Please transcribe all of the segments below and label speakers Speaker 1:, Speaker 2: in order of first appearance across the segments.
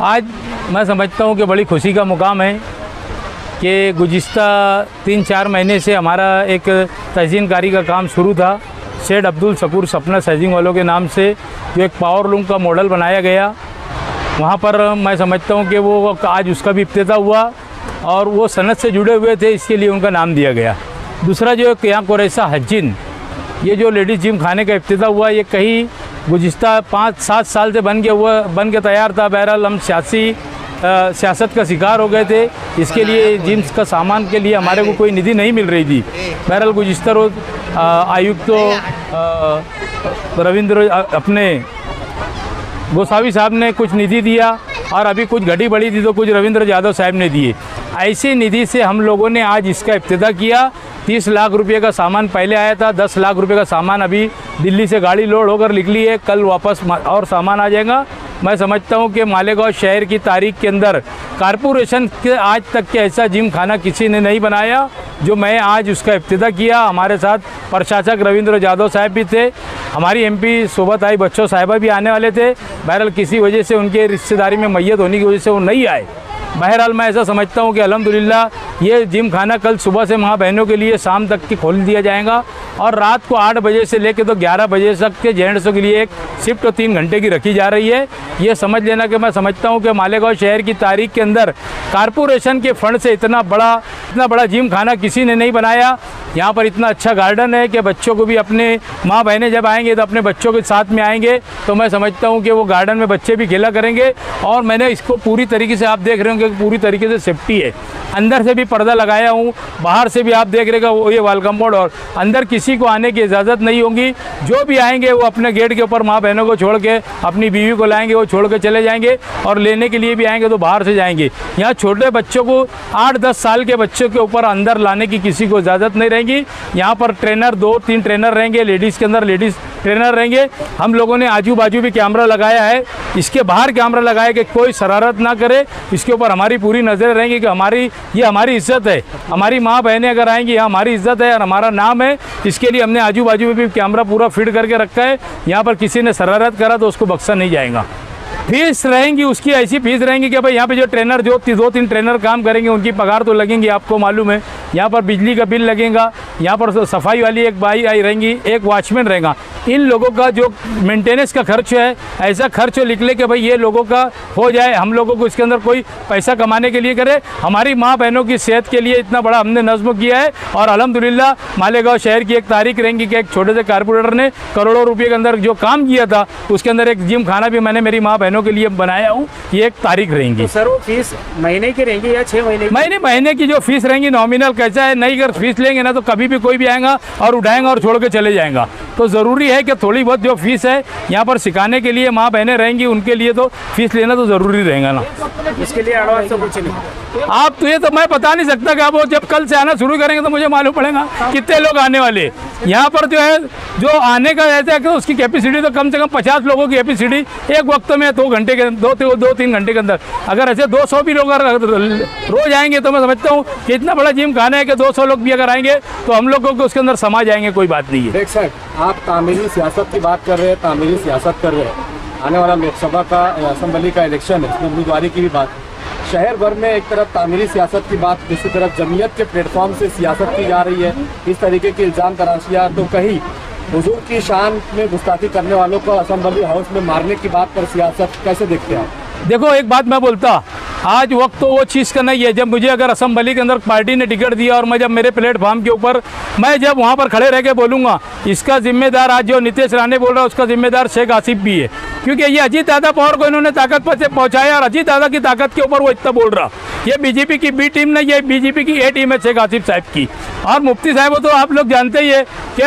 Speaker 1: आज मैं समझता हूँ कि बड़ी खुशी का मुकाम है कि गुज़िश्ता 3-4 महीने से हमारा एक तहसीनकारी का काम शुरू था। सेठ अब्दुल शकूर सपना सैजिंग वालों के नाम से जो एक पावर लूम का मॉडल बनाया गया, वहाँ पर मैं समझता हूँ कि वो आज उसका भी इफ्तिताह हुआ और वो सनत से जुड़े हुए थे, इसके लिए उनका नाम दिया गया। दूसरा जो यहाँ कोरेसा हज्जिन, ये जो लेडीज़ जिम खाने का इफ्तिताह हुआ, ये कहीं गुज़िश्ता 5-7 साल से बन के तैयार था। बहरहाल हम सियासत का शिकार हो गए थे। इसके लिए जिम्स का सामान के लिए हमारे को कोई निधि नहीं मिल रही थी। बहरहाल गुज़िश्ता रोज़ आयुक्त रविंद्र अपने गोसावी साहब ने कुछ निधि दिया और अभी कुछ घटी बढ़ी थी तो कुछ रविंद्र यादव साहब ने दिए। ऐसी निधि से हम लोगों ने आज इसका इफ्तिताह किया। 30 लाख रुपये का सामान पहले आया था, 10 लाख रुपये का सामान अभी दिल्ली से गाड़ी लोड होकर निकली है, कल वापस और सामान आ जाएगा। मैं समझता हूं कि मालेगांव शहर की तारीख के अंदर कारपोरेशन के आज तक के ऐसा जिम खाना किसी ने नहीं बनाया जो मैं आज उसका इफ्तिताह किया। हमारे साथ प्रशासक रविंद्र यादव साहब भी थे, हमारी एमपी सोबत आई बच्चों साहिबा भी आने वाले थे। बहरहाल किसी वजह से उनके रिश्तेदारी में मैयत होने की वजह से वो नहीं आए। बहरहाल मैं ऐसा समझता हूँ कि अल्हम्दुलिल्लाह ये जिम खाना कल सुबह से माँ बहनों के लिए शाम तक की खोल दिया जाएगा और रात को 8 बजे से लेकर तो 11 बजे तक के जेंट्सों के लिए एक शिफ्ट 3 घंटे की रखी जा रही है। ये समझ लेना कि मैं समझता हूँ कि मालेगांव शहर की तारीख के अंदर कारपोरेशन के फंड से इतना बड़ा जिम खाना किसी ने नहीं बनाया। यहाँ पर इतना अच्छा गार्डन है कि बच्चों को भी अपने माँ बहनें जब आएंगे तो अपने बच्चों के साथ में आएंगे, तो मैं समझता हूँ कि वो गार्डन में बच्चे भी खेला करेंगे। और मैंने इसको पूरी तरीके से, आप देख रहे होंगे पूरी तरीके से सेफ्टी है। अंदर से भी पर्दा लगाया हूँ, बाहर से भी आप देख रहे हो ये वाल कंपाउंड, और अंदर किसी को आने की इजाज़त नहीं होगी। जो भी आएंगे वो अपने गेट के ऊपर माँ बहनों को छोड़ के अपनी बीवी को लाएंगे, वो छोड़ के चले जाएंगे, और लेने के लिए भी आएंगे तो बाहर से जाएंगे। यहाँ छोटे बच्चों को 8-10 साल के बच्चों के ऊपर अंदर लाने की किसी को इजाज़त नहीं रहेगी। यहाँ पर ट्रेनर 2-3 ट्रेनर रहेंगे, लेडीज़ के अंदर लेडीज़ ट्रेनर रहेंगे। हम लोगों ने आजू बाजू भी कैमरा लगाया है, इसके बाहर कैमरा लगाया कि कोई शरारत ना करे। इसके ऊपर हमारी पूरी नज़र रहेंगी कि ये हमारी इज़्ज़त है। हमारी माँ बहनें अगर आएंगी, यहाँ हमारी इज़्ज़त है और हमारा नाम है। इसके लिए हमने आजू बाजू में भी कैमरा पूरा फिट करके रखा है। यहाँ पर किसी ने शरारत करा तो उसको बख्शा नहीं जाएगा। फीस रहेंगी, उसकी ऐसी फीस रहेंगी कि भाई यहाँ पे जो ट्रेनर 2-3 ट्रेनर काम करेंगे उनकी पगार तो लगेंगी, आपको मालूम है। यहाँ पर बिजली का बिल लगेगा, यहाँ पर सफाई वाली एक बाई आई रहेंगी, एक वॉचमैन रहेगा। इन लोगों का जो मेंटेनेंस का खर्च है, ऐसा खर्च निकले कि भाई ये लोगों का हो जाए, हम लोगों को इसके अंदर कोई पैसा कमाने के लिए करे। हमारी माँ बहनों की सेहत के लिए इतना बड़ा हमने नज़्म किया है। और अल्हम्दुलिल्लाह मालेगांव शहर की एक तारीख रहेंगी कि एक छोटे से कारपोरेटर ने करोड़ों रुपये के अंदर जो काम किया था, उसके अंदर एक जिम खाना भी मैंने मेरी माँ बहनों के लिए बनाया हूँ। ये एक तारीख रहेंगी।
Speaker 2: तो सर वो फीस महीने की रहेंगी या 6 महीने?
Speaker 1: महीने की जो फीस रहेंगी नॉमिनल। कैसा है, नहीं अगर फीस लेंगे ना तो कभी भी कोई भी आएगा और उठाएगा और छोड़ के चले जाएगा। तो ज़रूरी है कि थोड़ी बहुत जो फीस है यहाँ पर सिखाने के लिए माँ बहनें रहेंगी, उनके लिए तो फीस लेना तो ज़रूरी रहेगा ना।
Speaker 2: इसके लिए एडवांस तो कुछ नहीं
Speaker 1: आप तो ये तो मैं बता नहीं सकता कि आप वो जब कल से आना शुरू करेंगे तो मुझे मालूम पड़ेगा कितने लोग आने वाले। यहाँ पर जो है जो आने का ऐसा है कि उसकी कैपेसिटी तो कम से कम 50 लोगों की कैपेसिटी एक वक्त में 2-3 घंटे के अंदर। अगर ऐसे 200 भी लोग रोज आएंगे तो मैं समझता हूँ कि इतना बड़ा जिम खाना है कि 200 लोग भी अगर आएंगे तो हम लोगों को उसके अंदर समा जाएंगे, कोई बात नहीं है।
Speaker 3: देख सर, आप तामीरी सियासत की बात कर रहे हैं, तामीरी सियासत कर रहे हैं। आने वाला लोकसभा का असम्बली का इलेक्शन है, इसमें उम्मीदवारी की भी बात। शहर भर में एक तरफ तामीरी सियासत की बात, दूसरी तरफ जमीयत के प्लेटफॉर्म से सियासत की जा रही है। इस तरीके के इल्ज़ाम तराशियाँ तो कहीं हुजूर की शान में गुस्ताखी करने वालों को असम्बली हाउस में मारने की बात पर सियासत कैसे देखते हैं?
Speaker 1: देखो एक बात मैं बोलता, आज वक्त तो वो चीज़ का नहीं है। जब मुझे अगर असम्बली के अंदर पार्टी ने टिकट दिया और मैं जब मेरे प्लेटफॉर्म के ऊपर मैं जब वहाँ पर खड़े रह के बोलूँगा, इसका जिम्मेदार आज जो नीतीश राणे बोल रहा है उसका जिम्मेदार शेख आसिफ भी है, क्योंकि ये अजीत दादा पवार को इन्होंने ताकत पर से पहुँचाया और अजीत दादा की ताकत के ऊपर वो इतना बोल रहा। ये बीजेपी की बी टीम नहीं है, बीजेपी की ए टीम है शेख आसिफ साहब की। और मुफ्ती साहब तो आप लोग जानते ही है कि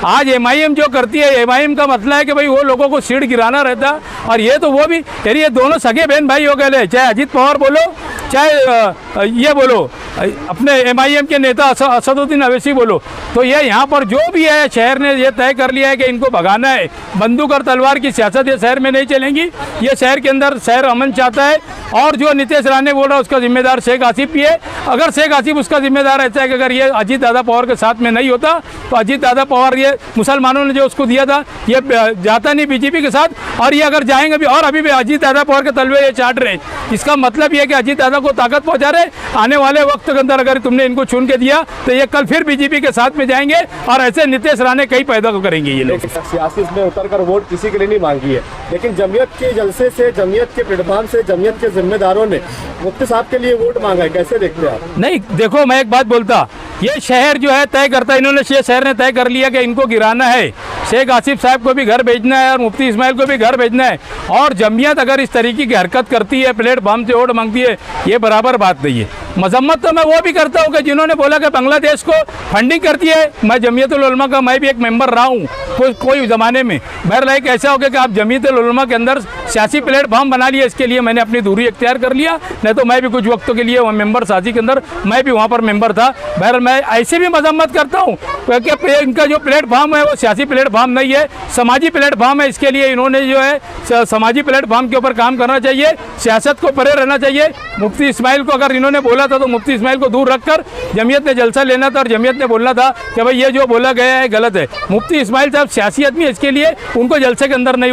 Speaker 1: आज एमआईएम जो करती है, एमआईएम का मसला है कि भाई वो लोगों को सीट गिराना रहता, और ये तो वो भी तेरी ये दोनों सगे बहन भाई हो गए, चाहे अजीत पवार बोलो चाहे ये बोलो अपने MIM के नेता असदुद्दीन अवैसी बोलो, तो ये यहाँ पर जो भी है शहर ने ये तय कर लिया है कि इनको भगाना है। बंदूक और तलवार की सियासत ये शहर में नहीं चलेंगी। ये शहर के अंदर शहर अमन चाहता है। और जो नीतीश राणे बोल रहा है उसका जिम्मेदार शेख आसिफ भी है। अगर शेख आसिफ उसका जिम्मेदार ऐसा है कि अगर ये अजीत दादा पवार के साथ में नहीं होता तो अजीत दादा पवार ये मुसलमानों ने जो उसको दिया था ये जाता नहीं BJP के साथ, और ये अगर जाएंगे भी और अभी भी अजीत दादा पवार के तलवे ये चाट रहे। इसका मतलब ये है कि अजीत दादा को ताकत पहुंचा रहे। आने वाले वक्त के अंदर अगर तुमने इनको चुन के दिया तो ये कल फिर BJP के साथ में जाएंगे और ऐसे नीतीश राणे कई पैदा करेंगे ये लोग।
Speaker 3: सियासी में उतरकर वोट किसी के लिए नहीं मांगी है, लेकिन जमीयत के जलसे से, जमीयत के प्लेटफॉर्म से, जमीयत के जिम्मेदारों ने मुफ्ती साहब के लिए वोट मांगा है। कैसे देखते हैं आप?
Speaker 1: नहीं देखो, मैं एक बात बोलता, ये शहर जो है तय करता है, इन्होंने ये शहर ने तय कर लिया कि इनको गिराना है। शेख आसिफ साहब को भी घर भेजना है और मुफ्ती इस्माइल को भी घर भेजना है। और जमीयत अगर इस तरीके की हरकत करती है, प्लेटफॉर्म से वोट मांगती है, ये बराबर बात नहीं है। मजम्मत तो मैं वो भी करता हूँ कि जिन्होंने बोला कि बांग्लादेश को फंडिंग करती है। मैं जमीयतुल उलमा का मैं भी एक मेंबर रहा हूँ कोई ज़माने में। बहरहाल एक ऐसा हो गया कि आप जमीयतुल उलमा के अंदर सियासी प्लेटफॉर्म बना लिया, इसके लिए मैंने अपनी दूरी इख्तियार कर लिया। नहीं तो मैं भी कुछ वक्तों के लिए मेंबर साथी के अंदर मैं भी वहाँ पर मेंबर था। बहरहाल मैं ऐसे भी मजम्मत करता हूँ क्योंकि इनका जो प्लेटफॉर्म है वो सियासी प्लेटफॉर्म नहीं है, समाजी प्लेटफॉर्म है। इसके लिए इन्होंने जो है समाजी प्लेटफॉर्म के ऊपर काम करना चाहिए, सियासत को परे रहना चाहिए। मुफ्ती इस्माइल को अगर इन्होंने बोला था तो मुफ्ती इस्माइल को दूर रखकर जमीयत ने जलसा लेना था और जमीयत ने बोलना था कि भाई ये जो बोला गया है गलत है। मुफ्ती इस्माइल साहब सियासी आदमी है, इसके लिए उनको जलसे के अंदर नहीं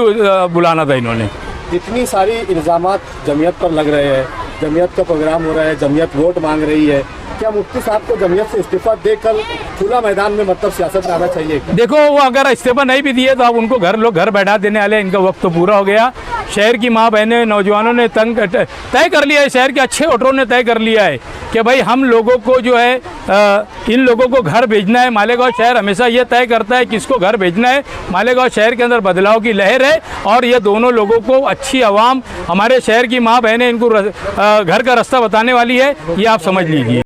Speaker 1: बुलाना था इन्होंने।
Speaker 3: इतनी सारी इल्ज़ामात जमीयत पर लग रहे हैं, जमीयत का प्रोग्राम हो रहा है, जमीयत वोट मांग रही है, क्या मुफ्ती साहब को जमीयत से इस्तीफा देकर खुला मैदान में मतलब सियासत में आना चाहिए?
Speaker 1: देखो, वो अगर इस्तीफा नहीं भी दिए तो अब उनको घर बैठा देने वाले, इनका वक्त तो पूरा हो गया। शहर की माँ बहनें, नौजवानों ने तय कर लिया है, शहर के अच्छे वोटरों ने तय कर लिया है कि भाई हम लोगों को जो है इन लोगों को घर भेजना है। मालेगांव शहर हमेशा ये तय करता है किसको घर भेजना है। मालेगांव शहर के अंदर बदलाव की लहर है और ये दोनों लोगों को अच्छी आवाम, हमारे शहर की माँ बहनें इनको घर का रास्ता बताने वाली है, ये आप समझ लीजिए।